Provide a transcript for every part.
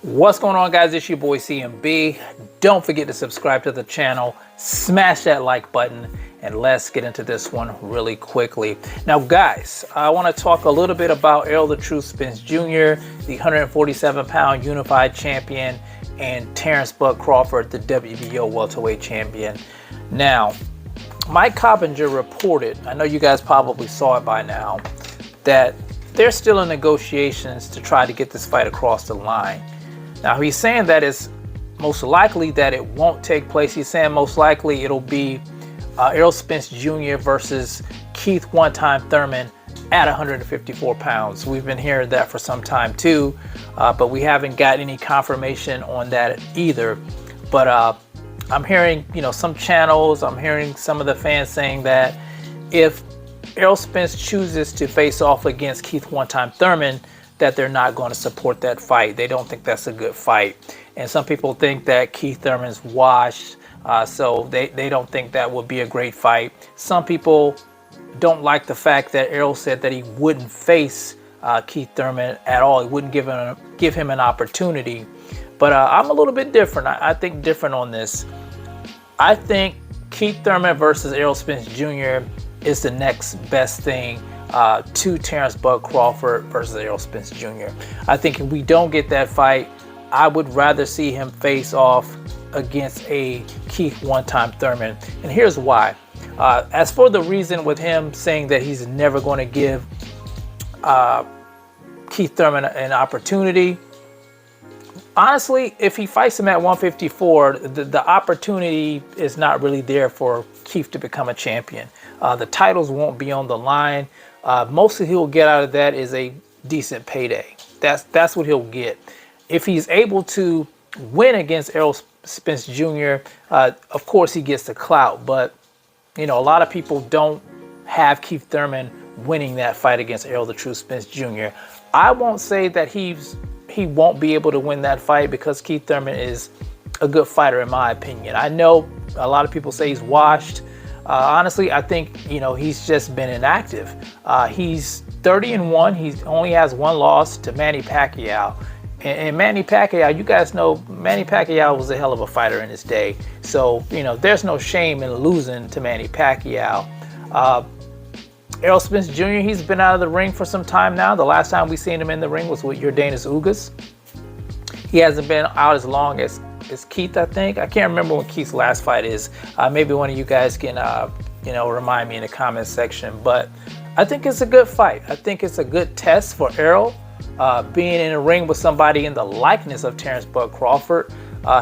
What's going on, guys? It's your boy CMB. Don't forget to subscribe to the channel, smash that like button, and let's get into this one really quickly. Now guys, I want to talk a little bit about Errol the Truth Spence Jr., the 147-pound unified champion, and Terence Crawford, the WBO welterweight champion. Now, Mike Coppinger reported, I know you guys probably saw it by now, that they're still in negotiations to try to get this fight across the line. Now he's saying that it's most likely that it won't take place. He's saying most likely it'll be Errol Spence Jr. versus Keith one-time Thurman at 154 pounds. We've been hearing that for some time too, but we haven't got any confirmation on that either. But I'm hearing, some channels, I'm hearing some of the fans saying that if Errol Spence chooses to face off against Keith one-time Thurman, that they're not going to support that fight. They don't think that's a good fight. And some people think that Keith Thurman's washed, so they don't think that would be a great fight. Some people don't like the fact that Errol said that he wouldn't face Keith Thurman at all. He wouldn't give him an opportunity. But I'm a little bit different. I think different on this. I think Keith Thurman versus Errol Spence Jr. is the next best thing to Terence Crawford versus Errol Spence Jr. I think if we don't get that fight, I would rather see him face off against a Keith one-time Thurman. And here's why. As for the reason with him saying that he's never going to give Keith Thurman an opportunity, honestly, if he fights him at 154, the opportunity is not really there for Keith to become a champion. The titles won't be on the line. Mostly he'll get out of that is a decent payday. That's what he'll get. If he's able to win against Errol Spence Jr., of course he gets the clout. But, a lot of people don't have Keith Thurman winning that fight against Errol the Truth Spence Jr. I won't say that he won't be able to win that fight because Keith Thurman is a good fighter in my opinion. I know a lot of people say he's washed. Honestly, I think, he's just been inactive. He's 30-1. He only has one loss to Manny Pacquiao. And Manny Pacquiao, you guys know Manny Pacquiao was a hell of a fighter in his day. So, there's no shame in losing to Manny Pacquiao. Errol Spence Jr., he's been out of the ring for some time now. The last time we seen him in the ring was with Yordenis Ugas. He hasn't been out as long as Keith, I think. I can't remember when Keith's last fight is. Maybe one of you guys can, remind me in the comment section. But I think it's a good fight. I think it's a good test for Errol. Being in a ring with somebody in the likeness of Terence Crawford.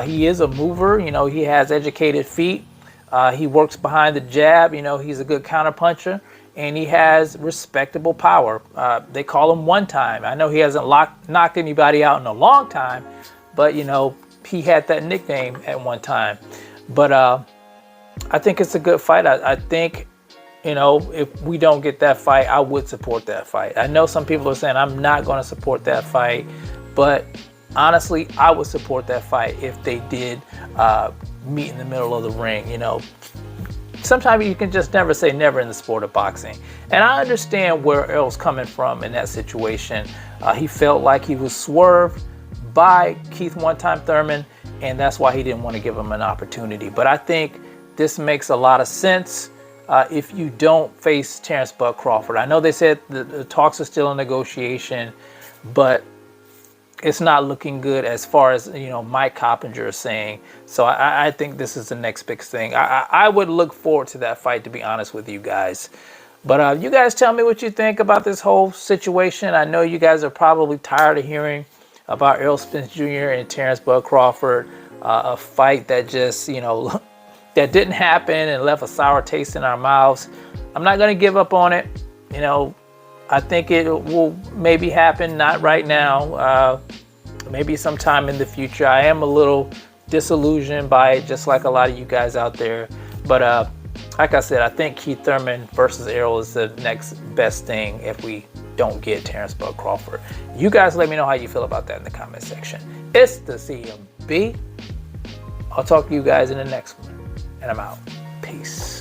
He is a mover. He has educated feet. He works behind the jab. He's a good counterpuncher. And he has respectable power. They call him one time. I know he hasn't knocked anybody out in a long time. But, he had that nickname at one time. But I think it's a good fight. I think, if we don't get that fight, I would support that fight. I know some people are saying I'm not going to support that fight. But honestly, I would support that fight if they did meet in the middle of the ring. Sometimes you can just never say never in the sport of boxing. And I understand where Errol's coming from in that situation. He felt like he was swerved by Keith one-time Thurman, and that's why he didn't want to give him an opportunity. But I think this makes a lot of sense if you don't face Terence Crawford. I know they said the talks are still in negotiation, but it's not looking good as far as Mike Coppinger is saying. So I think this is the next big thing. I would look forward to that fight, to be honest with you guys. But you guys tell me what you think about this whole situation. I know you guys are probably tired of hearing about Errol Spence Jr. and Terence Crawford, a fight that just, that didn't happen and left a sour taste in our mouths. I'm not going to give up on it. I think it will maybe happen, not right now, maybe sometime in the future. I am a little disillusioned by it, just like a lot of you guys out there. But like I said, I think Keith Thurman versus Errol is the next best thing if we don't get Terence Crawford. You guys let me know how you feel about that in the comment section. It's the CMB. I'll talk to you guys in the next one, and I'm out. Peace.